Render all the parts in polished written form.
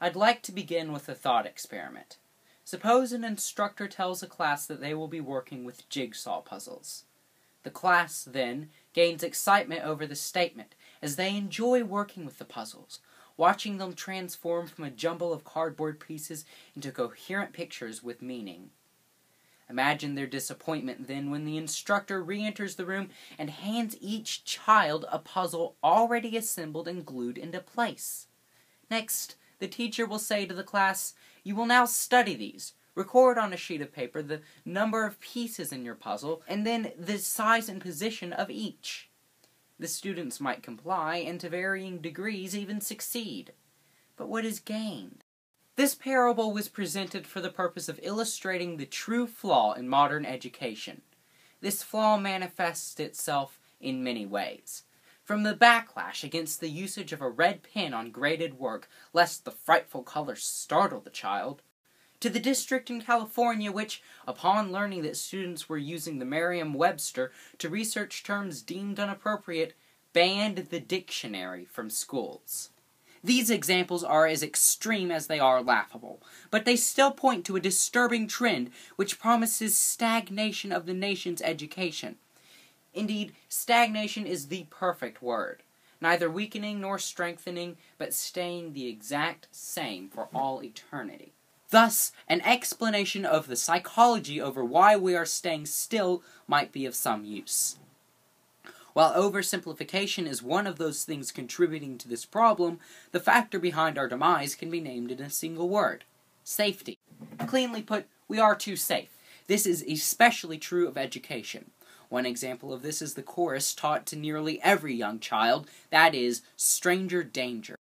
I'd like to begin with a thought experiment. Suppose an instructor tells a class that they will be working with jigsaw puzzles. The class, then, gains excitement over the statement, as they enjoy working with the puzzles, watching them transform from a jumble of cardboard pieces into coherent pictures with meaning. Imagine their disappointment, then, when the instructor re-enters the room and hands each child a puzzle already assembled and glued into place. Next, the teacher will say to the class, "You will now study these. Record on a sheet of paper the number of pieces in your puzzle, and then the size and position of each." The students might comply, and to varying degrees even succeed. But what is gained? This parable was presented for the purpose of illustrating the true flaw in modern education. This flaw manifests itself in many ways. From the backlash against the usage of a red pen on graded work, lest the frightful colors startle the child, to the district in California which, upon learning that students were using the Merriam-Webster to research terms deemed inappropriate, banned the dictionary from schools. These examples are as extreme as they are laughable, but they still point to a disturbing trend which promises stagnation of the nation's education. Indeed, stagnation is the perfect word, neither weakening nor strengthening, but staying the exact same for all eternity. Thus, an explanation of the psychology over why we are staying still might be of some use. While oversimplification is one of those things contributing to this problem, the factor behind our demise can be named in a single word: safety. Cleanly put, we are too safe. This is especially true of education. One example of this is the chorus taught to nearly every young child, that is, stranger danger.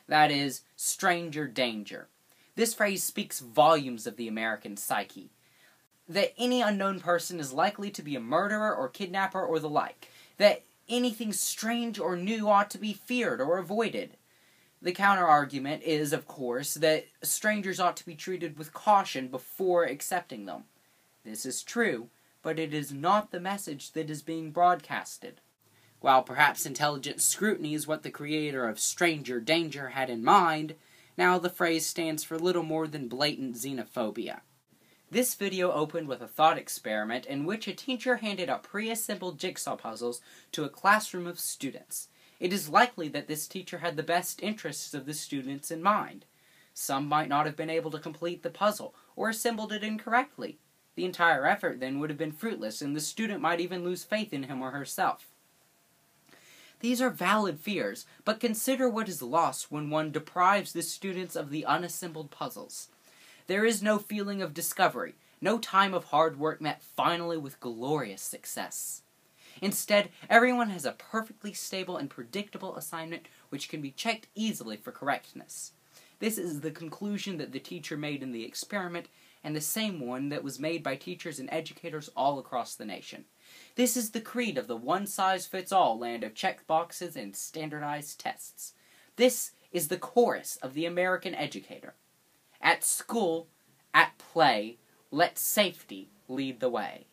That is, stranger danger. This phrase speaks volumes of the American psyche. That any unknown person is likely to be a murderer or kidnapper or the like. That anything strange or new ought to be feared or avoided. The counter-argument is, of course, that strangers ought to be treated with caution before accepting them. This is true, but it is not the message that is being broadcasted. While perhaps intelligent scrutiny is what the creator of Stranger Danger had in mind, now the phrase stands for little more than blatant xenophobia. This video opened with a thought experiment in which a teacher handed out pre-assembled jigsaw puzzles to a classroom of students. It is likely that this teacher had the best interests of the students in mind. Some might not have been able to complete the puzzle, or assembled it incorrectly. The entire effort then would have been fruitless, and the student might even lose faith in him or herself. These are valid fears, but consider what is lost when one deprives the students of the unassembled puzzles. There is no feeling of discovery, no time of hard work met finally with glorious success. Instead, everyone has a perfectly stable and predictable assignment which can be checked easily for correctness. This is the conclusion that the teacher made in the experiment, and the same one that was made by teachers and educators all across the nation. This is the creed of the one-size-fits-all land of check boxes and standardized tests. This is the chorus of the American educator. At school, at play, let safety lead the way.